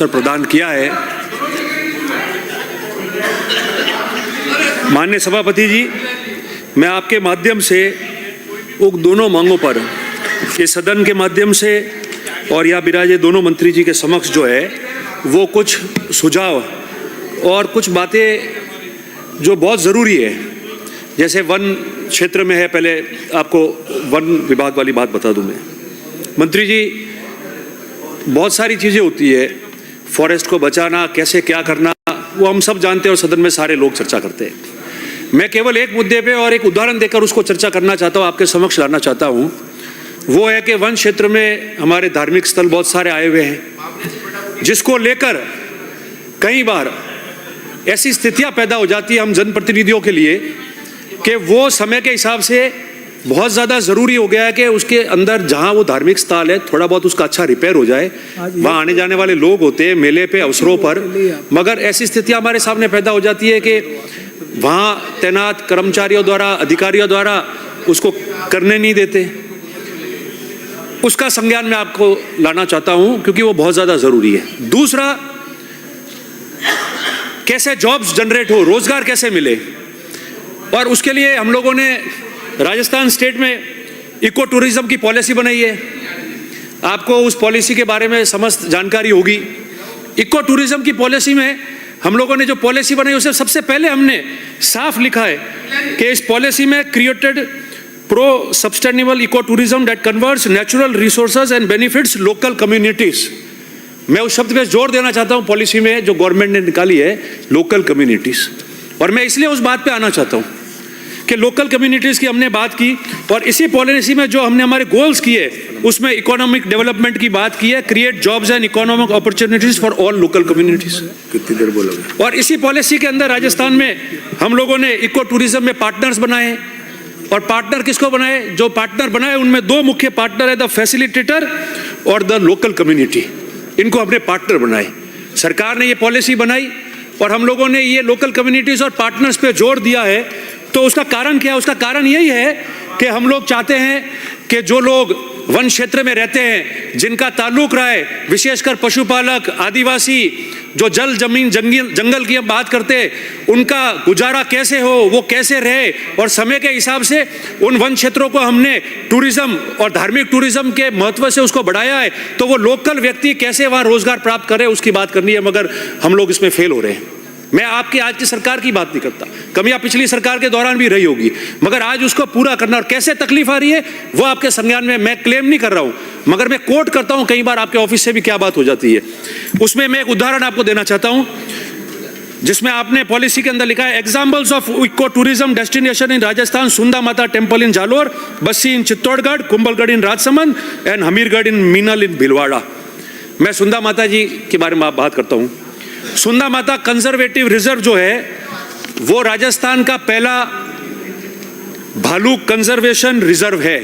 प्रदान किया है। माननीय सभापति जी, मैं आपके माध्यम से उन दोनों मांगों पर इस सदन के माध्यम से और यहाँ विराजे दोनों मंत्री जी के समक्ष जो है वो कुछ सुझाव और कुछ बातें जो बहुत ज़रूरी है, जैसे वन क्षेत्र में है, पहले आपको वन विभाग वाली बात बता दूं मैं। मंत्री जी, बहुत सारी चीज़ें होती है, फॉरेस्ट को बचाना, कैसे क्या करना, वो हम सब जानते हैं और सदन में सारे लोग चर्चा करते हैं। मैं केवल एक मुद्दे पे और एक उदाहरण देकर उसको चर्चा करना चाहता हूँ, आपके समक्ष लाना चाहता हूँ। वो है कि वन क्षेत्र में हमारे धार्मिक स्थल बहुत सारे आए हुए हैं, जिसको लेकर कई बार ऐसी स्थितियाँ पैदा हो जाती है हम जनप्रतिनिधियों के लिए कि वो समय के हिसाब से बहुत ज़्यादा ज़रूरी हो गया है कि उसके अंदर जहाँ वो धार्मिक स्थल है थोड़ा बहुत उसका अच्छा रिपेयर हो जाए। वहाँ आने जाने वाले लोग होते हैं मेले पे, अवसरों पर, मगर ऐसी स्थितियाँ हमारे सामने पैदा हो जाती है कि वहाँ तैनात कर्मचारियों द्वारा, अधिकारियों द्वारा उसको करने नहीं देते। उसका संज्ञान मैं आपको लाना चाहता हूँ क्योंकि वो बहुत ज़्यादा ज़रूरी है। दूसरा, कैसे जॉब्स जनरेट हो, रोज़गार कैसे मिले, और उसके लिए हम लोगों ने राजस्थान स्टेट में इको टूरिज्म की पॉलिसी बनाई है। आपको उस पॉलिसी के बारे में समस्त जानकारी होगी। इको टूरिज्म की पॉलिसी में हम लोगों ने जो पॉलिसी बनाई उसे सबसे पहले हमने साफ लिखा है कि इस पॉलिसी में created pro sustainable ecotourism that converts natural resources and benefits local communities. मैं उस शब्द पे जोर देना चाहता हूँ पॉलिसी में जो गवर्नमेंट ने निकाली है, लोकल कम्युनिटीज। और मैं इसलिए उस बात पे आना चाहता हूँ कि लोकल कम्युनिटीज़ की हमने बात की और इसी पॉलिसी में जो हमने हमारे गोल्स किए उसमें इकोनॉमिक डेवलपमेंट की बात की है, create jobs and economic opportunities for all local communities. कितनी देर बोलोगे? और इसी पॉलिसी के अंदर राजस्थान में हम लोगों ने इको टूरिज्म में पार्टनर्स बनाए। और पार्टनर किसको बनाए? जो पार्टनर बनाए उनमें दो मुख्य पार्टनर है, द फैसिलिटेटर और द लोकल कम्युनिटी। इनको हमने पार्टनर बनाए। सरकार ने ये पॉलिसी बनाई और हम लोगों ने ये लोकल कम्युनिटीज और पार्टनर्स पे जोर दिया है। तो उसका कारण क्या है? उसका कारण यही है कि हम लोग चाहते हैं कि जो लोग वन क्षेत्र में रहते हैं, जिनका ताल्लुक रहा है, विशेषकर पशुपालक, आदिवासी, जो जल जमीन जंगल की हम बात करते हैं, उनका गुजारा कैसे हो, वो कैसे रहे। और समय के हिसाब से उन वन क्षेत्रों को हमने टूरिज्म और धार्मिक टूरिज्म के महत्व से उसको बढ़ाया है। तो वो लोकल व्यक्ति कैसे वहाँ रोजगार प्राप्त करे उसकी बात करनी है, मगर हम लोग इसमें फेल हो रहे हैं। मैं आपकी आज की सरकार की बात नहीं करता, कमियां पिछली सरकार के दौरान भी रही होगी, मगर आज उसको पूरा करना और कैसे तकलीफ आ रही है वो आपके संज्ञान में, मैं क्लेम नहीं कर रहा हूं, मगर मैं कोट करता हूं कई बार आपके ऑफिस से भी क्या बात हो जाती है। उसमें मैं एक उदाहरण आपको देना चाहता हूं जिसमें आपने पॉलिसी के अंदर लिखा है, examples of eco tourism destination in Rajasthan, Sunda Mata temple in Jalore, Bassi in Chittorgarh, Kumbhalgarh in Rajsamand and Hamirgarh in Menal in Bhilwara. मैं सुंदा माता जी के बारे में बात करता हूँ। सुंदा माता कंजर्वेटिव रिजर्व जो है वो राजस्थान का पहला भालू कंजर्वेशन रिजर्व है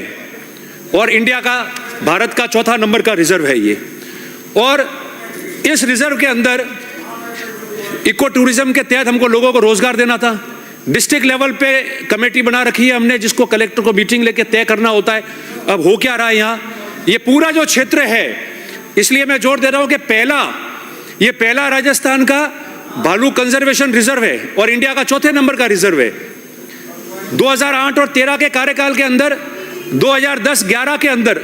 और इंडिया का, भारत का चौथा नंबर का रिजर्व है ये। और इस रिजर्व के अंदर इको टूरिज्म के तहत हमको लोगों को रोजगार देना था। डिस्ट्रिक्ट लेवल पे कमेटी बना रखी है हमने, जिसको कलेक्टर को मीटिंग लेके तय करना होता है। अब हो क्या रहा है यहाँ, ये पूरा जो क्षेत्र है, इसलिए मैं जोर दे रहा हूँ कि ये पहला राजस्थान का भालू कंजर्वेशन रिजर्व है और इंडिया का चौथे नंबर का रिजर्व है। 2008 और 13 के कार्यकाल के अंदर, 2010-11 के अंदर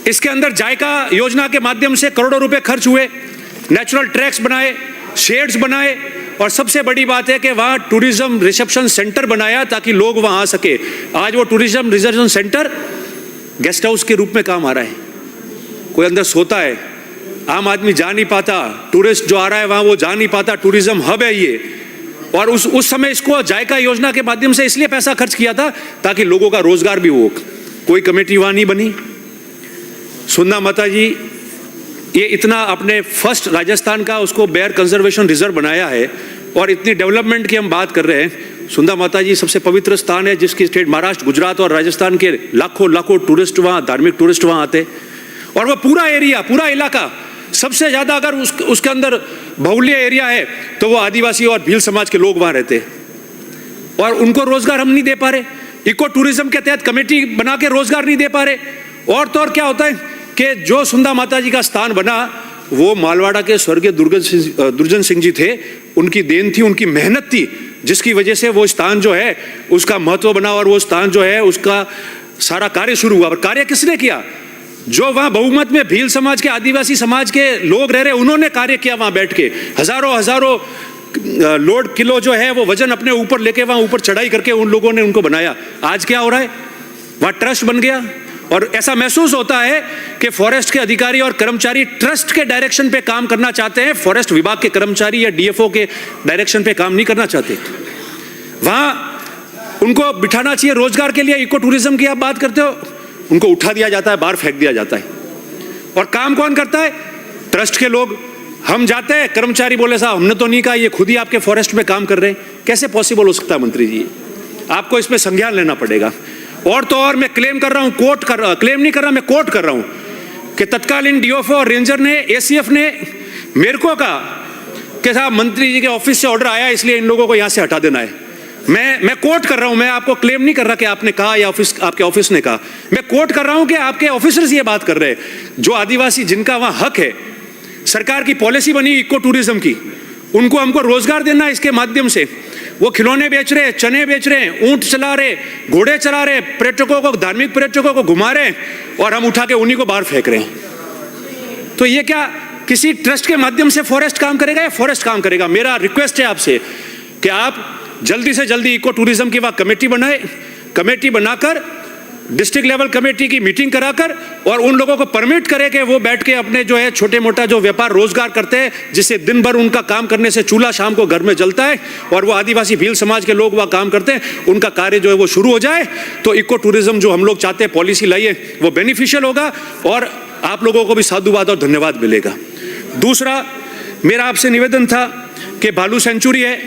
इसके अंदर जायका योजना के माध्यम से करोड़ों रुपए खर्च हुए, नेचुरल ट्रैक्स बनाए, शेड्स बनाए, और सबसे बड़ी बात है कि वहाँ टूरिज्म रिसेप्शन सेंटर बनाया ताकि लोग वहाँ आ सके। आज वो tourism reception centre guest house के रूप में काम आ रहा है। कोई अंदर सोता है, आम आदमी जा नहीं पाता, टूरिस्ट जो आ रहा है वहाँ वो जा नहीं पाता, टूरिज्म हब है ये। और उस समय इसको जायका योजना के माध्यम से इसलिए पैसा खर्च किया था ताकि लोगों का रोजगार भी हो। कोई कमेटी वहाँ नहीं बनी। सुंदा माता जी, ये इतना अपने फर्स्ट राजस्थान का उसको बेयर कंजर्वेशन रिजर्व बनाया है और इतनी डेवलपमेंट की हम बात कर रहे हैं। सुंदा माता जी सबसे पवित्र स्थान है जिसकी स्टेट महाराष्ट्र, गुजरात और राजस्थान के लाखों टूरिस्ट वहाँ, धार्मिक टूरिस्ट वहाँ आते। और वह पूरा एरिया, पूरा इलाका, सबसे ज़्यादा अगर उसके अंदर बहुल्य एरिया है तो वो आदिवासी और भील समाज के लोग वहाँ रहते हैं और उनको रोजगार हम नहीं दे पा रहे। इको टूरिज्म के तहत कमेटी बना के रोजगार नहीं दे पा रहे। और तो और क्या होता है कि जो सुंदा माता जी का स्थान बना वो मालवाड़ा के स्वर्गीय दुर्जन सिंह जी थे, उनकी देन थी, उनकी मेहनत थी, जिसकी वजह से वो स्थान जो है उसका महत्व बना और वो स्थान जो है उसका सारा कार्य शुरू हुआ। और कार्य किसने किया? जो वहां बहुमत में भील समाज के, आदिवासी समाज के लोग रह रहे, उन्होंने कार्य किया। वहां बैठ के हजारों लोड किलो जो है वो वजन अपने ऊपर लेके वहां ऊपर चढ़ाई करके उन लोगों ने उनको बनाया। आज क्या हो रहा है? वहां ट्रस्ट बन गया और ऐसा महसूस होता है कि फॉरेस्ट के अधिकारी और कर्मचारी ट्रस्ट के डायरेक्शन पे काम करना चाहते हैं, फॉरेस्ट विभाग के कर्मचारी या डीएफओ के डायरेक्शन पे काम नहीं करना चाहते। वहां उनको बिठाना चाहिए रोजगार के लिए। इको टूरिज्म की आप बात करते हो, उनको उठा दिया जाता है, बाहर फेंक दिया जाता है। और काम कौन करता है? ट्रस्ट के लोग। हम जाते हैं, कर्मचारी बोले साहब हमने तो नहीं कहा, ये खुद ही आपके फॉरेस्ट में काम कर रहे हैं। कैसे पॉसिबल हो सकता है मंत्री जी? आपको इसमें संज्ञान लेना पड़ेगा। और तो और मैं क्लेम कर रहा हूं, क्लेम नहीं कर रहा, मैं कोट कर रहा हूं कि तत्कालीन डीएफओ और रेंजर ने, एसीएफ ने मेरे को कहा कि साहब मंत्री जी के ऑफिस से ऑर्डर आया, इसलिए इन लोगों को यहां से हटा देना है। मैं कोट कर रहा हूं, मैं आपको क्लेम नहीं कर रहा कि आपने कहा या आपके ऑफिस ने कहा। मैं कोट कर रहा हूं कि आपके ऑफिसर्स ये बात कर रहे हैं। जो आदिवासी जिनका वहां हक है, सरकार की पॉलिसी बनी इको टूरिज्म की, उनको हमको रोजगार देना है इसके माध्यम से। वो खिलौने बेच रहे, चने बेच रहे, ऊंट चला रहे, घोड़े चला रहे, पर्यटकों को, धार्मिक पर्यटकों को घुमा रहे, और हम उठा के उन्हीं को बाहर फेंक रहे हैं। तो ये क्या किसी ट्रस्ट के माध्यम से फॉरेस्ट काम करेगा या फॉरेस्ट काम करेगा? मेरा रिक्वेस्ट है आपसे कि आप जल्दी से जल्दी इको टूरिज्म की वहां कमेटी बनाए, कमेटी बनाकर डिस्ट्रिक्ट लेवल कमेटी की मीटिंग कराकर और उन लोगों को परमिट करें कि वो बैठ के अपने जो है छोटे मोटा जो व्यापार रोजगार करते हैं, जिससे दिन भर उनका काम करने से चूल्हा शाम को घर में जलता है, और वो आदिवासी भील समाज के लोग वहाँ काम करते हैं, उनका कार्य जो है वो शुरू हो जाए। तो इको टूरिज्म जो हम लोग चाहते हैं पॉलिसी लाइए, वो बेनिफिशियल होगा और आप लोगों को भी साधुवाद और धन्यवाद मिलेगा। दूसरा मेरा आपसे निवेदन था कि भालू सेंचुरी है,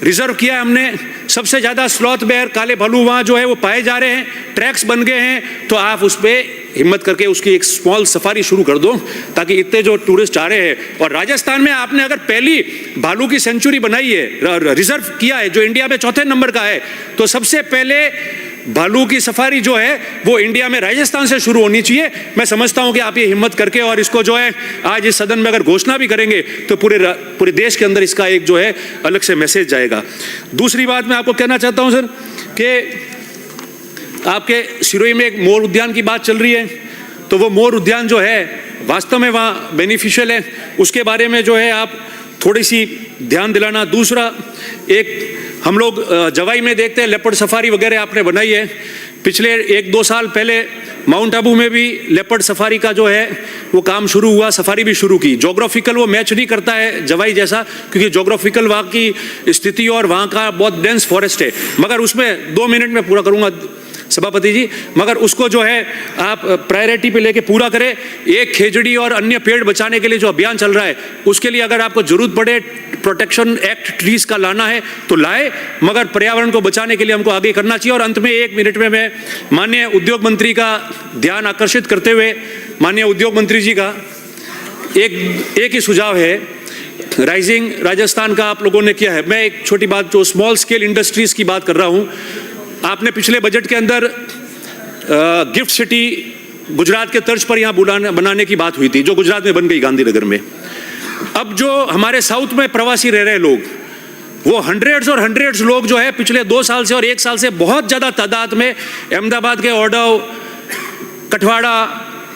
रिजर्व किया हमने, सबसे ज्यादा स्लॉथ बेयर, काले भालू वहां जो है वो पाए जा रहे हैं, ट्रैक्स बन गए हैं। तो आप उस पर हिम्मत करके उसकी एक स्मॉल सफारी शुरू कर दो, ताकि इतने जो टूरिस्ट आ रहे हैं। और राजस्थान में आपने अगर पहली भालू की सेंचुरी बनाई है, रिजर्व किया है, जो इंडिया में 4थे नंबर का है, तो सबसे पहले भालू की सफारी जो है वो इंडिया में राजस्थान से शुरू होनी चाहिए। मैं समझता हूं कि आप ये हिम्मत करके और इसको जो है आज इस सदन में अगर घोषणा भी करेंगे तो पूरे देश के अंदर इसका एक जो है अलग से मैसेज जाएगा। दूसरी बात मैं आपको कहना चाहता हूं सर कि आपके सिरोही में एक मोर उद्यान की बात चल रही है, तो वो मोर उद्यान जो है वास्तव में वहाँ बेनिफिशियल है, उसके बारे में जो है आप थोड़ी सी ध्यान दिलाना। दूसरा, एक हम लोग जवाई में देखते हैं लेपर्ड सफारी वगैरह आपने बनाई है। पिछले 1-2 साल पहले माउंट आबू में भी लेपर्ड सफारी का जो है वो काम शुरू हुआ, सफारी भी शुरू की। जोग्राफिकल वो मैच नहीं करता है जवाई जैसा, क्योंकि जोग्राफिकल वहाँ की स्थिति और वहाँ का बहुत डेंस फॉरेस्ट है, मगर उसमें 2 मिनट में पूरा करूँगा सभापति जी, मगर उसको जो है आप प्रायोरिटी पे लेके पूरा करें। एक खेजड़ी और अन्य पेड़ बचाने के लिए जो अभियान चल रहा है, उसके लिए अगर आपको जरूरत पड़े प्रोटेक्शन एक्ट ट्रीज का लाना है तो लाए, मगर पर्यावरण को बचाने के लिए हमको आगे करना चाहिए। और अंत में 1 मिनट में मैं माननीय उद्योग मंत्री का ध्यान आकर्षित करते हुए, माननीय उद्योग मंत्री जी का एक ही सुझाव है, राइजिंग राजस्थान का आप लोगों ने किया है। मैं एक छोटी बात जो स्मॉल स्केल इंडस्ट्रीज की बात कर रहा हूँ, आपने पिछले बजट के अंदर गिफ्ट सिटी गुजरात के तर्ज पर यहाँ बनाने की बात हुई थी, जो गुजरात में बन गई गांधीनगर में। अब जो हमारे साउथ में प्रवासी रह रहे लोग, वो हंड्रेड्स लोग जो है पिछले 2 साल से और 1 साल से बहुत ज़्यादा तादाद में अहमदाबाद के ओडव, कठवाड़ा,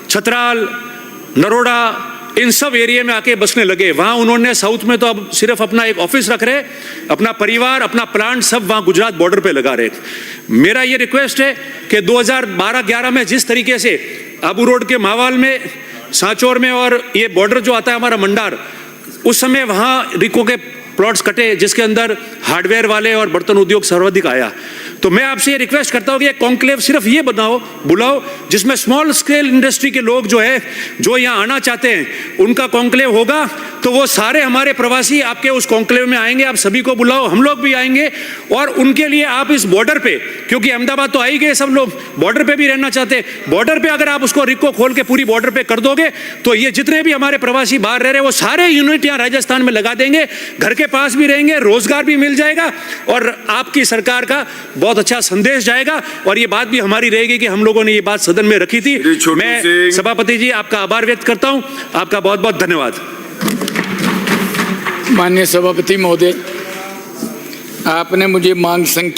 छतराल, नरोड़ा, इन सब एरिया में आके बसने लगे। वहाँ उन्होंने साउथ में तो अब सिर्फ अपना एक ऑफिस रख रहे, अपना परिवार, अपना प्लांट सब वहाँ गुजरात बॉर्डर पे लगा रहे। मेरा ये रिक्वेस्ट है कि 2012-11 में जिस तरीके से आबू रोड के मावाल में, सांचौर में और ये बॉर्डर जो आता है हमारा मंडार, उस समय वहाँ रिको के प्लॉट्स कटे, जिसके अंदर हार्डवेयर वाले और बर्तन उद्योग सर्वाधिक आया। तो मैं आपसे ये रिक्वेस्ट करता हूँ कि एक कॉन्क्लेव सिर्फ ये बुलाओ जिसमें स्मॉल स्केल इंडस्ट्री के लोग जो है, जो यहाँ आना चाहते हैं, उनका कॉन्क्लेव होगा। तो वो सारे हमारे प्रवासी आपके उस कॉन्क्लेव में आएंगे, आप सभी को बुलाओ, हम लोग भी आएंगे। और उनके लिए आप इस बॉर्डर पे, क्योंकि अहमदाबाद तो आ ही गए सब लोग, बॉर्डर पे भी रहना चाहते हैं, बॉर्डर पे अगर आप उसको रिको खोल के पूरी बॉर्डर पे कर दोगे, तो ये जितने भी हमारे प्रवासी बाहर रह रहे हैं वो सारे यूनिट यहाँ राजस्थान में लगा देंगे, घर के पास भी रहेंगे, रोजगार भी मिल जाएगा और आपकी सरकार का बहुत अच्छा संदेश जाएगा। और ये बात भी हमारी रहेगी कि हम लोगों ने ये बात सदन में रखी थी। मैं सभापति जी आपका आभार व्यक्त करता हूं, आपका बहुत बहुत धन्यवाद। माननीय सभापति महोदय, आपने मुझे मांग संख्या